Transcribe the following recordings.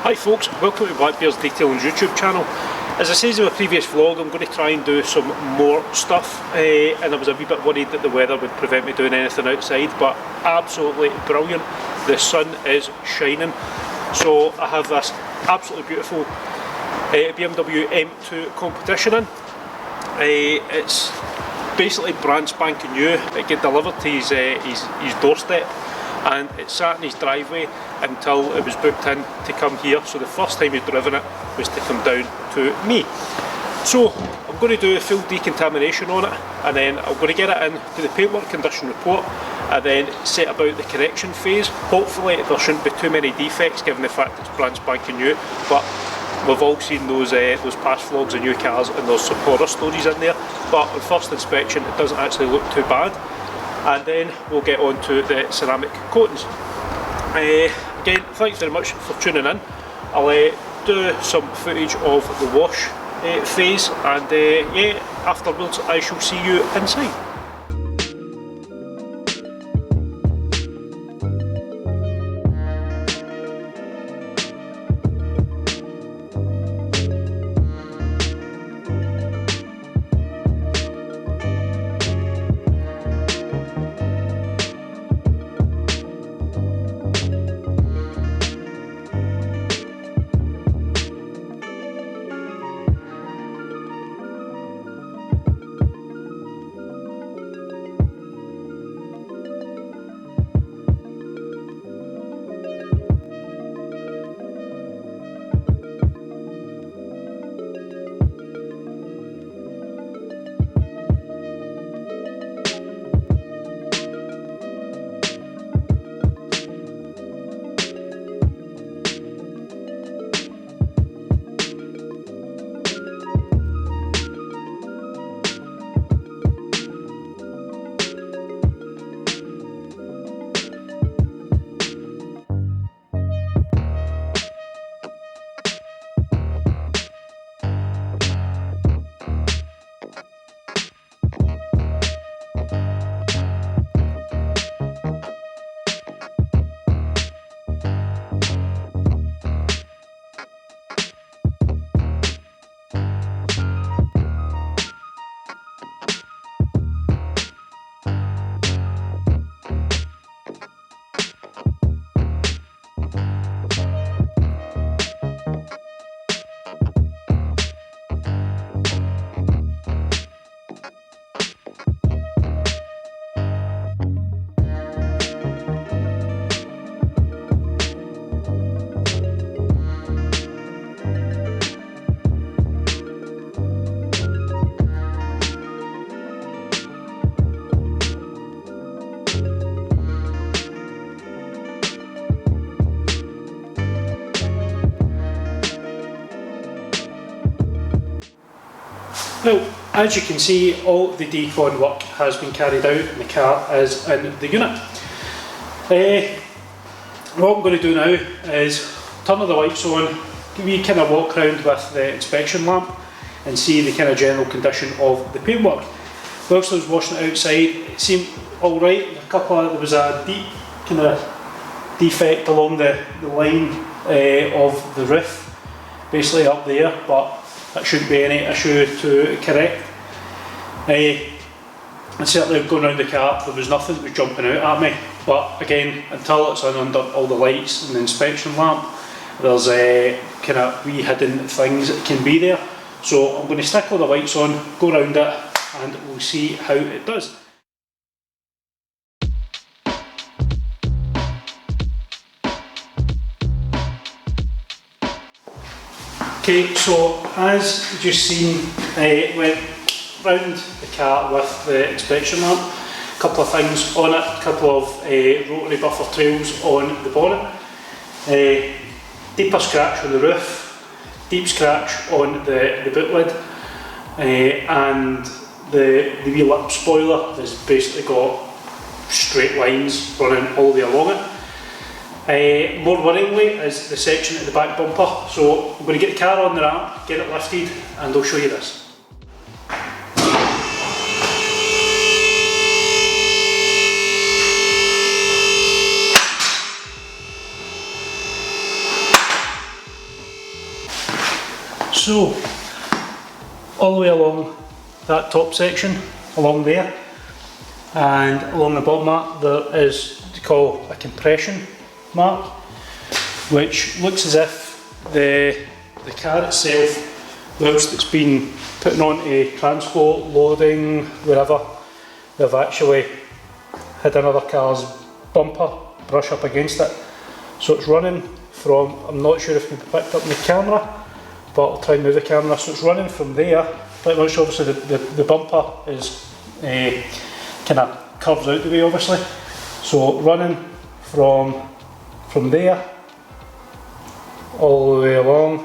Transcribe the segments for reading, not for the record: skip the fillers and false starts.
Hi folks, welcome to Blackbeard's Detailing YouTube channel. As I said in my previous vlog, I'm going to try and do some more stuff, and I was a wee bit worried that the weather would prevent me doing anything outside, but absolutely brilliant. The sun is shining, so I have this absolutely beautiful BMW M2 competition in. It's basically brand spanking new. It get delivered to his doorstep, and it sat in his driveway until it was booked in to come here. So the first time he'd driven it was to come down to me. So I'm going to do a full decontamination on it, and then I'm going to get it in to the paintwork condition report, and then set about the correction phase. Hopefully there shouldn't be too many defects given the fact it's brand spanking new, but we've all seen those past vlogs of new cars and there's some horror stories in there. But on first inspection it doesn't actually look too bad, and then we'll get on to the ceramic coatings. Again, thanks very much for tuning in. I'll do some footage of the wash phase, and yeah, afterwards I shall see you inside. Now, as you can see, all the decon work has been carried out and the car is in the unit. What I'm going to do now is turn all the lights on, give you a kind of walk around with the inspection lamp and see the kind of general condition of the paintwork. Whilst I was washing it outside, it seemed alright. There was a deep kind of defect along the line of the roof, basically up there, but that shouldn't be any issue to correct. And certainly going around the car there was nothing that was jumping out at me, but again, until it's on under all the lights and the inspection lamp, there's kind of wee hidden things that can be there. So I'm going to stick all the lights on, go around it, and we'll see how it does. Okay, so as you just seen, went round the car with the inspection lamp. A couple of things on it, a couple of rotary buffer trails on the bonnet, deeper scratch on the roof, deep scratch on the boot lid, and the wee lip spoiler has basically got straight lines running all the way along it. More worryingly is the section at the back bumper, so I'm going to get the car on the ramp, get it lifted, and I'll show you this. So, all the way along that top section, along there, and along the bottom mark, there is what they call a compression mark, which looks as if the car itself, whilst it's been putting on a transport, loading, wherever, they've actually had another car's bumper brush up against it. So it's running from, I'm not sure if it can be picked up in the camera, but I'll try and move the camera. So it's running from there, pretty much. Obviously the bumper is kind of curves out the way, obviously. So running from there all the way along,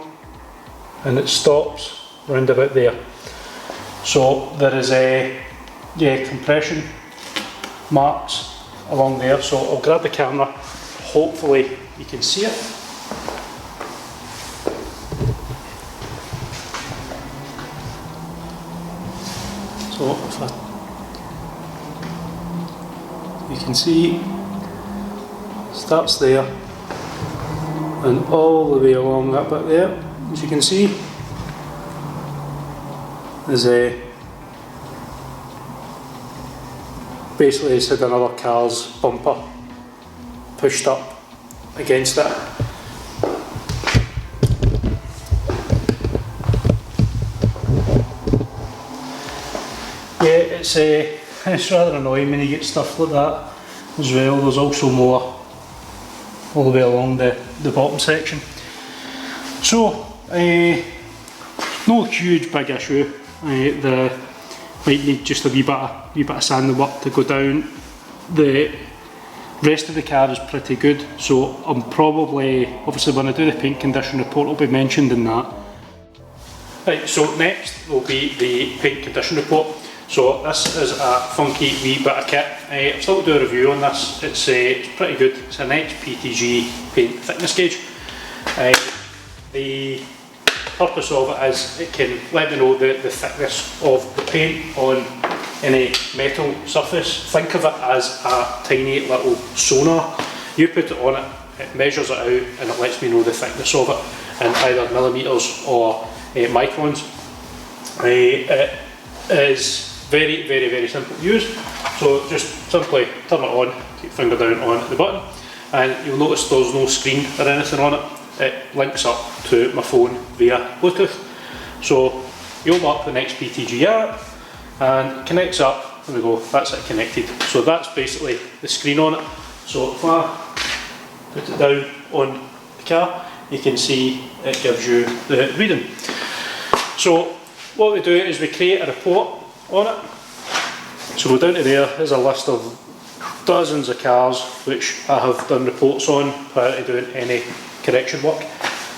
and it stops round about there. So there is compression marks along there. So I'll grab the camera, hopefully you can see it. So if you can see, it starts there and all the way along that bit there, as you can see, is basically it's had another car's bumper pushed up against it. Yeah, it's rather annoying when you get stuff like that as well. There's also more all the way along the bottom section. So, no huge big issue. The might need just a wee bit of sanding work to go down. The rest of the car is pretty good, so I'm probably, obviously when I do the paint condition report, it'll be mentioned in that. Right, so next will be the paint condition report. So this is a funky wee bit of kit. I've still got to do a review on this. It's pretty good. It's an HPTG paint thickness gauge. The purpose of it is it can let me know the thickness of the paint on any metal surface. Think of it as a tiny little sonar. You put it on it, it measures it out and it lets me know the thickness of it in either millimetres or microns. It is very, very, very simple to use. So just simply turn it on, keep your finger down on the button, and you'll notice there's no screen or anything on it. It links up to my phone via Bluetooth. So you open up the next PTG app and it connects up. There we go, that's it connected. So that's basically the screen on it. So if I put it down on the car, you can see it gives you the reading. So what we do is we create a report on it. So go down to there's a list of dozens of cars which I have done reports on prior to doing any correction work.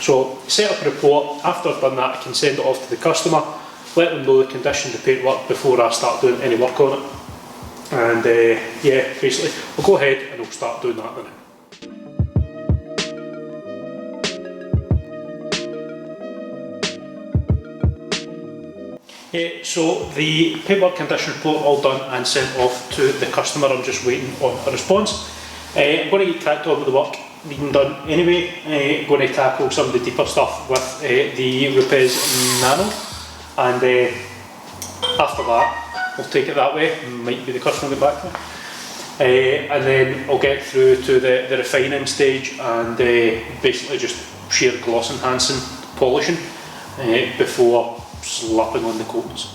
So set up a report. After I've done that, I can send it off to the customer, let them know the condition of the paintwork before I start doing any work on it. And yeah, basically I'll go ahead and I'll start doing that then. So the paintwork condition report all done and sent off to the customer. I'm just waiting on a response. I'm going to get cracked on with the work being done anyway. I'm going to tackle some of the deeper stuff with the Rupes Nano, and after that we'll take it that way. Might be the customer get back to me. And then I'll get through to the refining stage and basically just sheer gloss enhancing, polishing before slapping on the coats.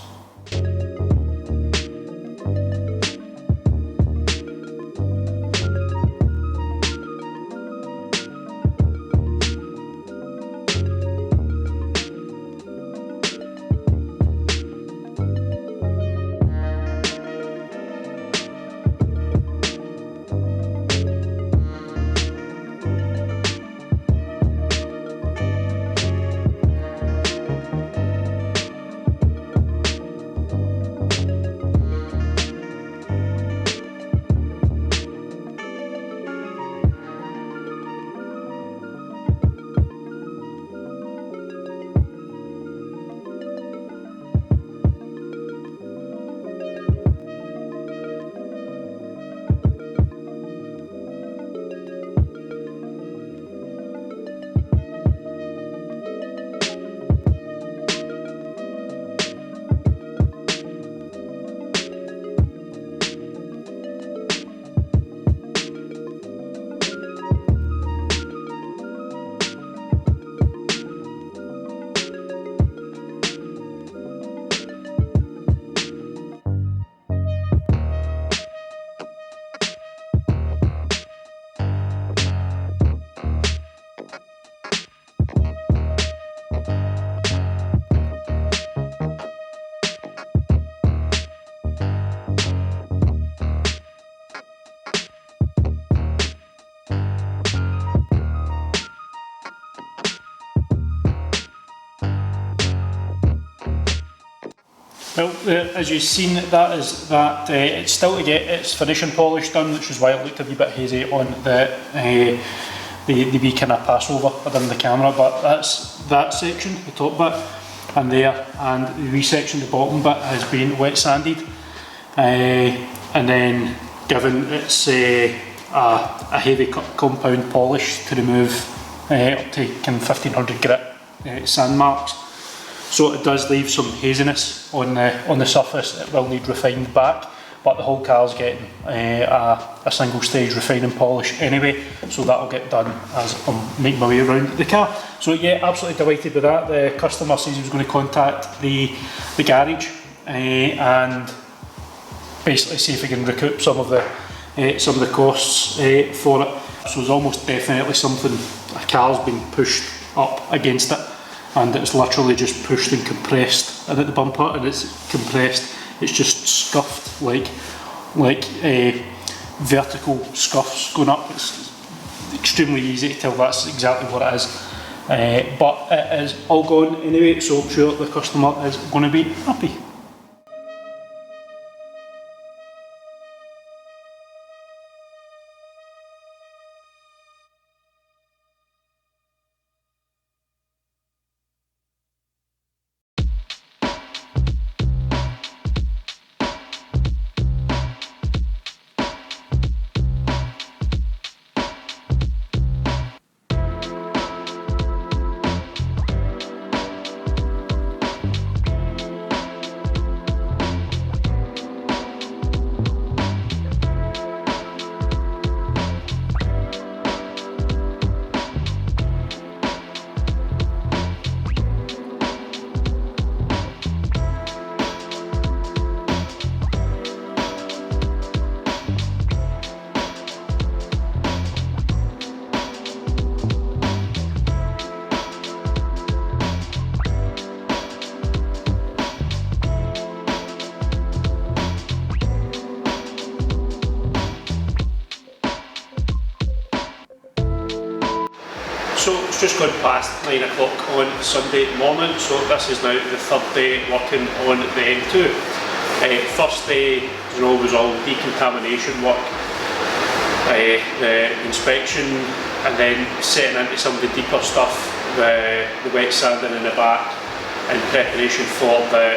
Well, as you've seen, that is that it's still to get its finishing polish done, which is why it looked a wee bit hazy on the wee kind of passover within the camera. But that's that section, the top bit, and there, and the wee section, the bottom bit, has been wet sanded, and then given it's a heavy compound polish to remove up to kind of 1500 grit sand marks. So it does leave some haziness on the surface. It will need refined back, but the whole car's getting a single stage refining polish anyway, so that'll get done as I'm making my way around the car. So yeah, absolutely delighted with that. The customer says he was going to contact the garage and basically see if he can recoup some of the costs for it. So it's almost definitely something, a car's been pushed up against it, and it's literally just pushed and compressed in at the bumper, and it's compressed, it's just scuffed like vertical scuffs going up. It's extremely easy to tell that's exactly what it is, but it is all gone anyway, so I'm sure the customer is going to be happy. So it's just gone past 9 o'clock on Sunday morning, so this is now the third day working on the M2. First day, you know, was all decontamination work, the inspection, and then setting into some of the deeper stuff, the wet sanding in the back, in preparation for the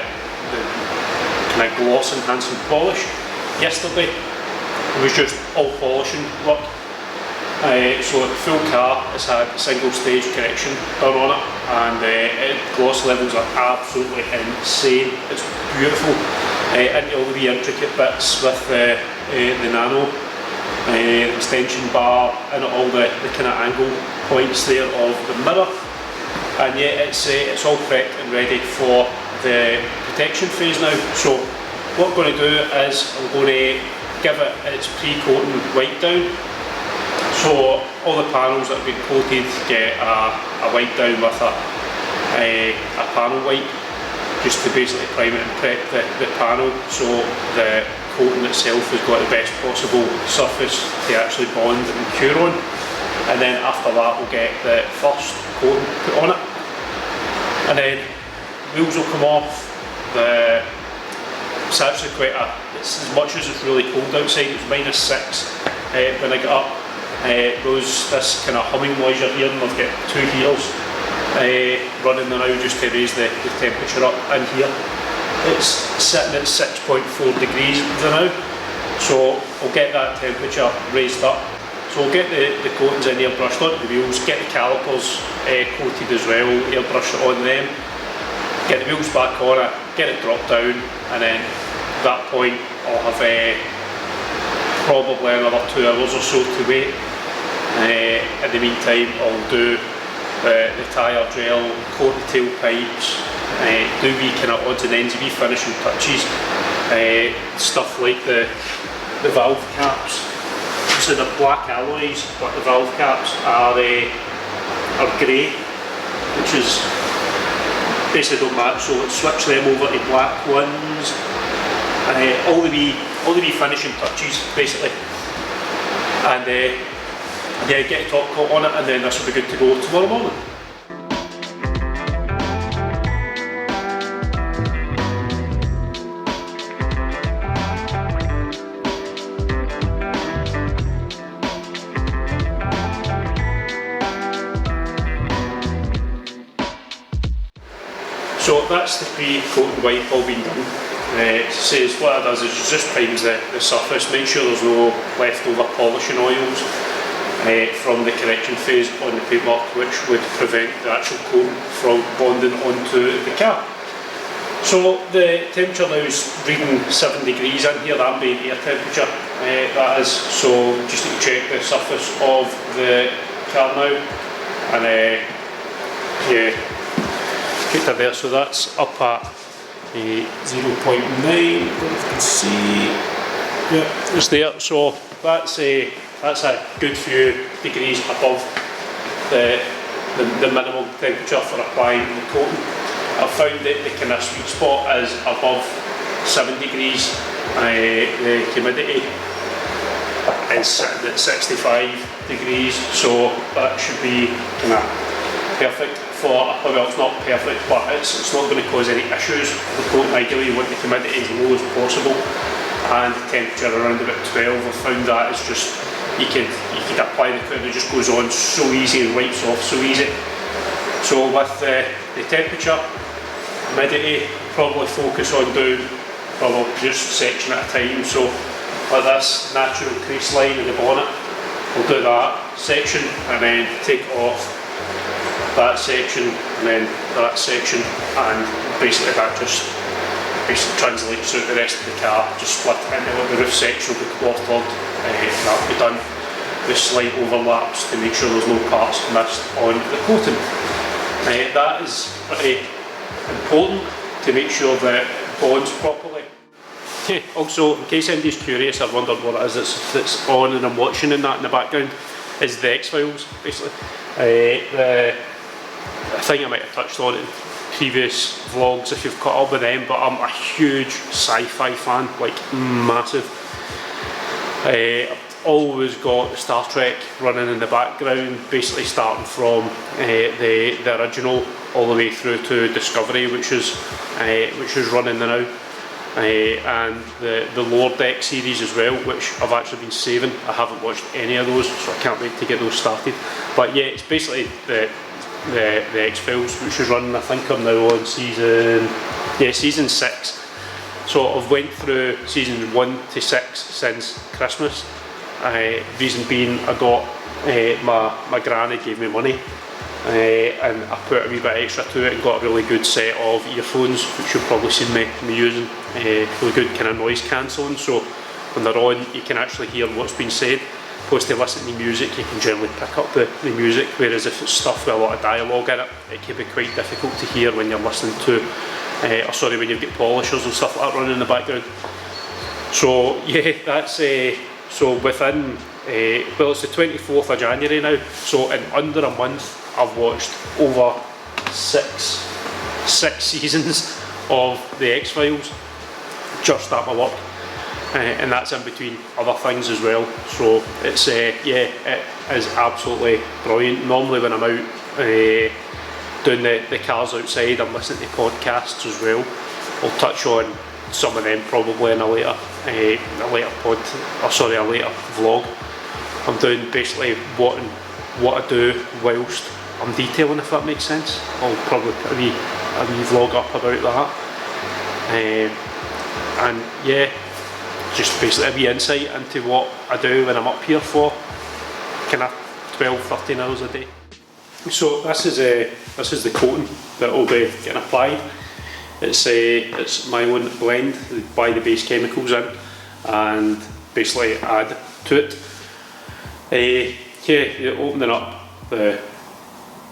kind of gloss enhancing polish. Yesterday it was just all polishing work. So the full car has had single stage correction done on it, and gloss levels are absolutely insane. It's beautiful, into all the wee intricate bits with the nano extension bar and all the kind of angle points there of the mirror. And yeah, it's all prepped and ready for the protection phase now. So what I'm going to do is I'm going to give it its pre-coating wipe down. So all the panels that have been coated get a wipe down with a panel wipe, just to basically prime it and prep the panel, so the coating itself has got the best possible surface to actually bond and cure on. And then after that we'll get the first coating put on it, and then wheels will come off. It's actually quite it's as much as it's really cold outside. It's -6 when I get up. This kind of humming noise you're hearing, I've got 2 heaters running now just to raise the temperature up in here. It's sitting at 6.4 degrees now, so we'll get that temperature raised up. So we'll get the coatings in airbrushed onto the wheels, get the calipers coated as well, airbrush it on them, get the wheels back on it, get it dropped down, and then at that point I'll have probably another 2 hours or so to wait. In the meantime I'll do the tyre gel, coat the tailpipes, do wee kind of odds and ends, wee finishing touches, stuff like the valve caps. So they're black alloys, but the valve caps are grey, which is basically don't match, so let's switch them over to black ones. All the wee finishing touches basically, and yeah, get a top coat on it, and then this will be good to go tomorrow morning. that's the pre-coating wipe all been done. It says what it does is it just primes the surface, make sure there's no leftover polishing oils from the correction phase on the paintwork, which would prevent the actual coating from bonding onto the car. So the temperature now is reading 7 degrees in here, the ambient air temperature that is, so just need to check the surface of the car now, and yeah, get to there, so that's up at 0.9, if you can see, yeah, it's there, so that's a good few degrees above the minimum temperature for applying the coating. I've found that the kind of sweet spot is above 7 degrees, the humidity is sitting at 65 degrees, so that should be kind of perfect for, well, it's not perfect, but it's not going to cause any issues with the coating. Ideally you want the humidity as low as possible, and the temperature around about 12. I've found that is just, you could apply the coating, it just goes on so easy and wipes off so easy. So with the temperature, humidity, probably focus on doing probably just section at a time. So like this natural crease line in the bonnet, we'll do that section and then take off that section and then that section, and basically that just translates through the rest of the car, just split into the roof section will be quartered, that'll be done with slight overlaps to make sure there's no parts missed on the coating. That is pretty important to make sure that it bonds properly. Also, in case anybody's curious or wondered what it is that's on and I'm watching in the background, is the X-Files, basically. I think I might have touched on it in previous vlogs if you've caught up with them, but I'm a huge sci-fi fan, like massive. I've always got the Star Trek running in the background, basically starting from the original all the way through to Discovery, which is running now, and the Lower Deck series as well, which I've actually been saving. I haven't watched any of those, so I can't wait to get those started. But yeah, it's basically the X-Files, which is running. I think I'm now on season 6. So I've went through seasons 1 to 6 since Christmas. Reason being, I got my granny gave me money, and I put a wee bit extra to it and got a really good set of earphones, which you've probably seen me using. Really good kind of noise cancelling, so when they're on you can actually hear what's been said. Opposed to listening to music, you can generally pick up the music, whereas if it's stuff with a lot of dialogue in it, it can be quite difficult to hear when you're listening to, when you've got polishers and stuff like that running in the background. So yeah, that's so within, well, it's the 24th of January now, so in under a month I've watched over six seasons of the X-Files just at my work. And that's in between other things as well, so it's yeah, it is absolutely brilliant. Normally when I'm out doing the cars outside, I'm listening to podcasts as well. I'll touch on some of them probably in a later vlog. I'm doing basically what I do whilst I'm detailing, if that makes sense. I'll probably put a wee vlog up about that, and yeah, just basically a wee insight into what I do when I'm up here for kind of 12-13 hours a day. So this is the coating that will be getting applied. It's my own blend, buy the base chemicals in and basically add to it. Yeah, you're opening up the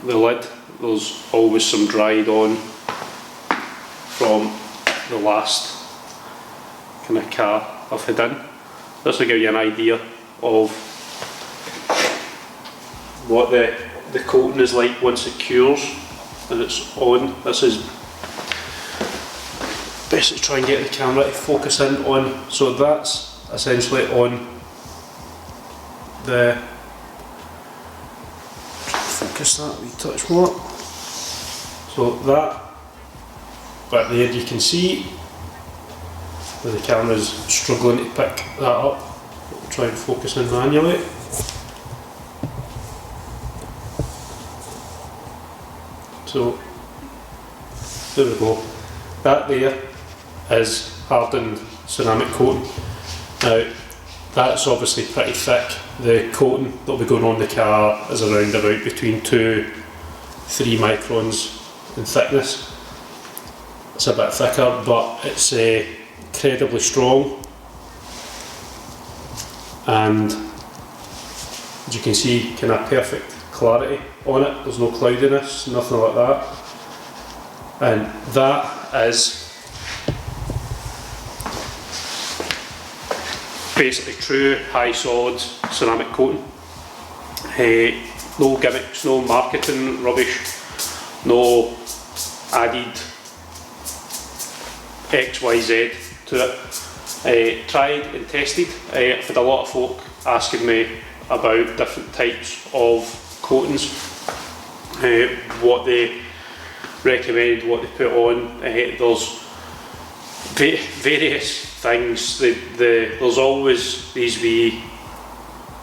lid, there's always some dried on from the last kind of car I've had in. This will give you an idea of what the coating is like once it cures and it's on. This is basically try and get the camera to focus in on, so that's essentially on the, focus that wee touch more, so that but there you can see where the camera's struggling to pick that up. I'll try and focus in manually. So There we go. That there is hardened ceramic coating. Now that's obviously pretty thick. The coating that will be going on the car is around about between 2-3 microns in thickness. It's a bit thicker, but it's incredibly strong, and as you can see, kind of perfect clarity on it. There's no cloudiness, nothing like that, and that is basically true high solids ceramic coating. No gimmicks, no marketing rubbish, no added XYZ to it. Tried and tested. I've had a lot of folk asking me about different types of coatings, what they recommend, what they put on. There's various things. There's always these wee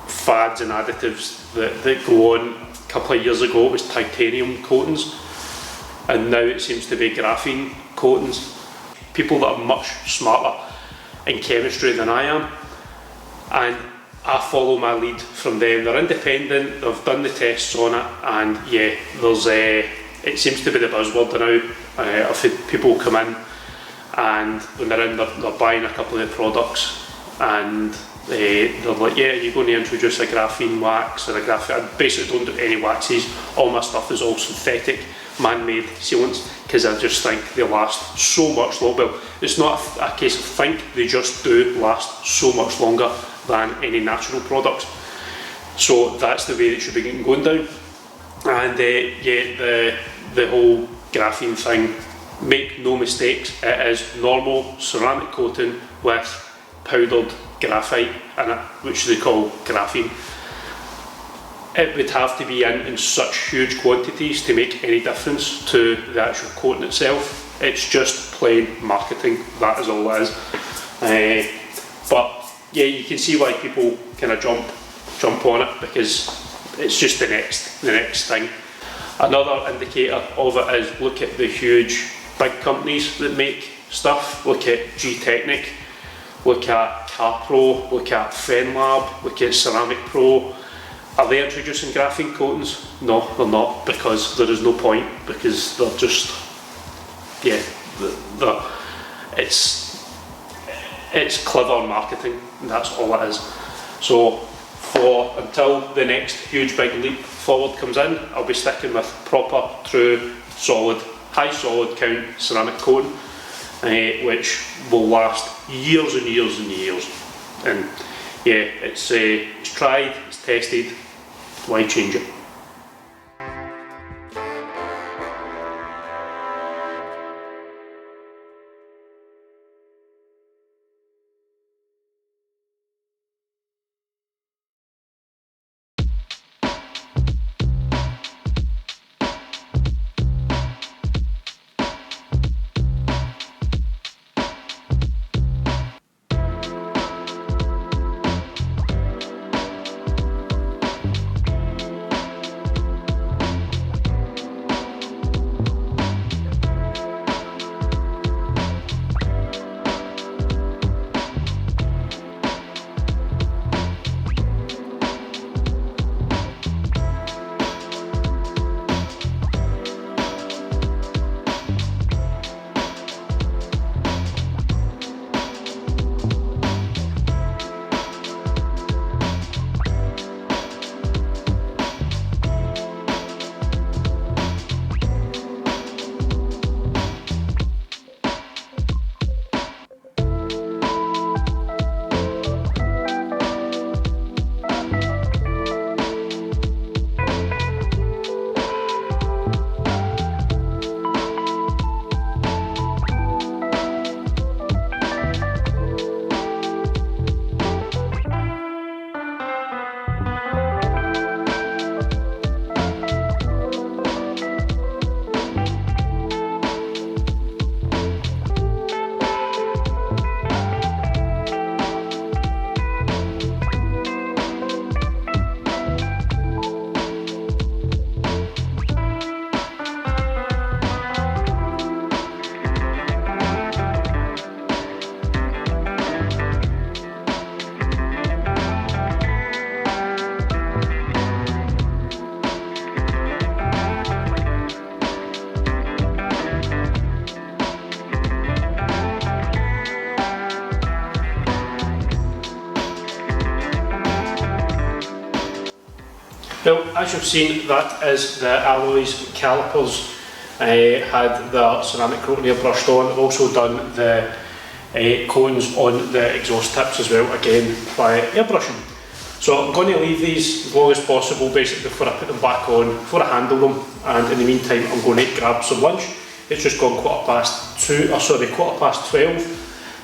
fads and additives that go on. A couple of years ago it was titanium coatings, and now it seems to be graphene coatings. People that are much smarter in chemistry than I am, and I follow my lead from them. They're independent, they've done the tests on it, and yeah, there's it seems to be the buzzword now. I've had people come in, and when they're in, they're buying a couple of the products, and they're like, yeah, you're going to introduce a graphene wax or a graphene. I basically don't do any waxes. All my stuff is all synthetic, man-made sealants, because I just think they last so much longer. Well, it's not a case of think, they just do last so much longer than any natural products. So that's the way it should be going down. And yeah, the whole graphene thing, make no mistakes, it is normal ceramic coating with powdered graphite in it, which they call graphene. It would have to be in such huge quantities to make any difference to the actual coating itself. It's just plain marketing, that is all it is. But yeah, you can see why people kind of jump on it, because it's just the next thing. Another indicator of it is look at the huge big companies that make stuff. Look at G-Technic, look at CarPro, look at FenLab, look at Ceramic Pro. Are they introducing graphene coatings? No, they're not, because there is no point, because they're just, yeah, it's clever marketing, and that's all it is. So until the next huge big leap forward comes in, I'll be sticking with proper, true, solid, high solid count ceramic coating, which will last years and years and years. And yeah, it's tried, it's tested. Why change it? Now, as you've seen, that is the alloys calipers. Had the ceramic coating here brushed on. I've also done the cones on the exhaust tips as well, again by airbrushing. So I'm going to leave these as long as possible, basically before I put them back on, before I handle them, and in the meantime I'm going to grab some lunch. It's just gone quarter past 12,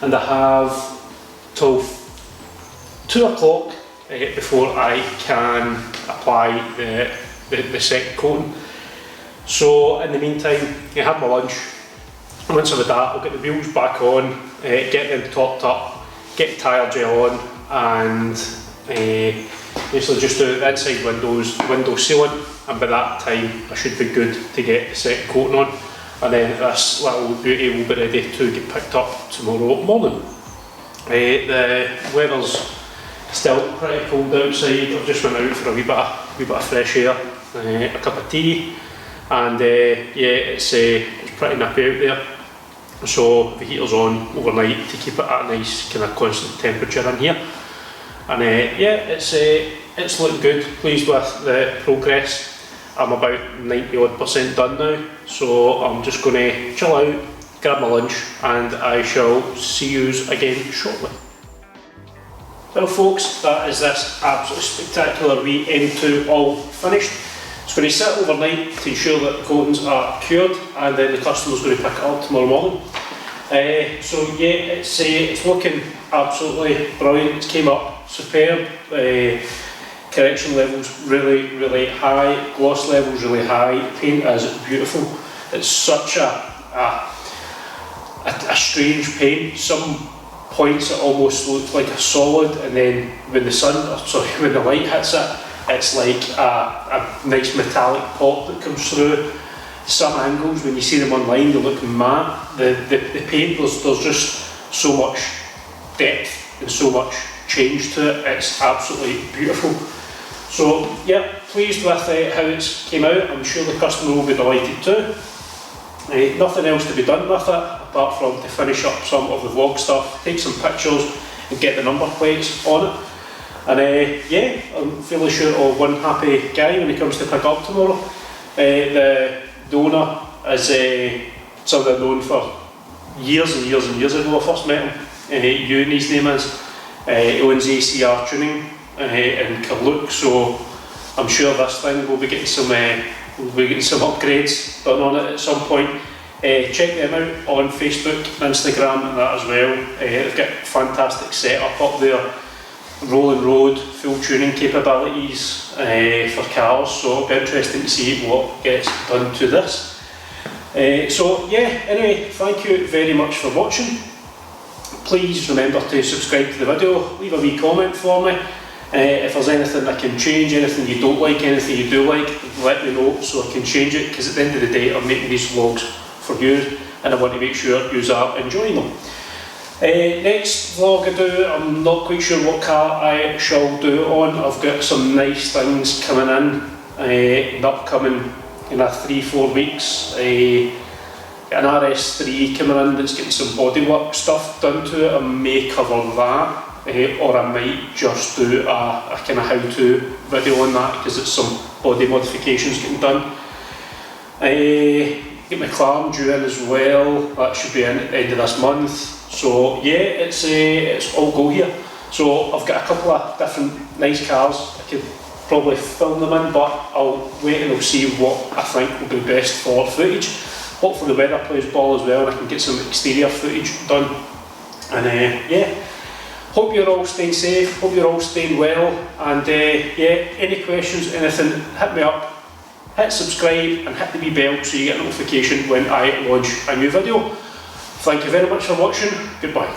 and I have till 2 o'clock before I can apply the second coating. So in the meantime, I have my lunch. Once I've had that, I'll get the wheels back on, get them topped up, get the tyre gel on, and basically just do the inside window sealant, and by that time I should be good to get the second coating on, and then this little beauty will be ready to get picked up tomorrow morning. The weather's still pretty cold outside. I've just went out for a wee bit of fresh air, a cup of tea, and yeah, it's pretty nippy out there. So the heater's on overnight to keep it at a nice kind of constant temperature in here. And yeah, it's looking good. Pleased with the progress. I'm about 90% done now, so I'm just going to chill out, grab my lunch, and I shall see you again shortly. Well folks, that is this absolutely spectacular wee M2 all finished. It's going to sit overnight to ensure that the coatings are cured, and then the customer's going to pick it up tomorrow morning. So yeah, it's looking absolutely brilliant. It's came up superb. Correction levels really high, gloss levels really high, paint is beautiful. It's such a strange paint. Some points it almost looks like a solid, and then when when the light hits it, it's like a nice metallic pop that comes through. Some angles, when you see them online, they look matte. The paint, there's just so much depth and so much change to it. It's absolutely beautiful. So yeah, pleased with how it's came out. I'm sure the customer will be delighted too. Nothing else to be done with it apart from to finish up some of the vlog stuff, take some pictures and get the number plates on it. And yeah, I'm fairly sure of one happy guy when he comes to pick up tomorrow. The owner is somebody I've known for years and years ago. I first met him. Ewan, his name is. He owns ACR Tuning in Carluke, so I'm sure this thing will be getting some upgrades done on it at some point. Check them out on Facebook and Instagram and that as well. They've got fantastic setup up there, rolling road, full tuning capabilities for cars, so it'll be interesting to see what gets done to this. So yeah, anyway, thank you very much for watching. Please remember to subscribe to the video, leave a wee comment for me. If there's anything I can change, anything you don't like, anything you do like, let me know so I can change it, because at the end of the day I'm making these vlogs for you and I want to make sure you are enjoying them. Next vlog I do, I'm not quite sure what car I shall do on. I've got some nice things coming in the upcoming 3-4 weeks. An RS3 coming in that's getting some bodywork stuff done to it. I may cover that, or I might just do a kind of how-to video on that, because it's some body modifications getting done. Get my clam due in as well. That should be in at the end of this month. So yeah, it's all go here. So I've got a couple of different nice cars I could probably film them in, but I'll wait and I'll see what I think will be best for footage. Hopefully the weather plays ball as well and I can get some exterior footage done. And yeah, hope you're all staying safe, hope you're all staying well, and yeah, any questions, anything, hit me up, hit subscribe and hit the wee bell so you get a notification when I launch a new video. Thank you very much for watching, goodbye.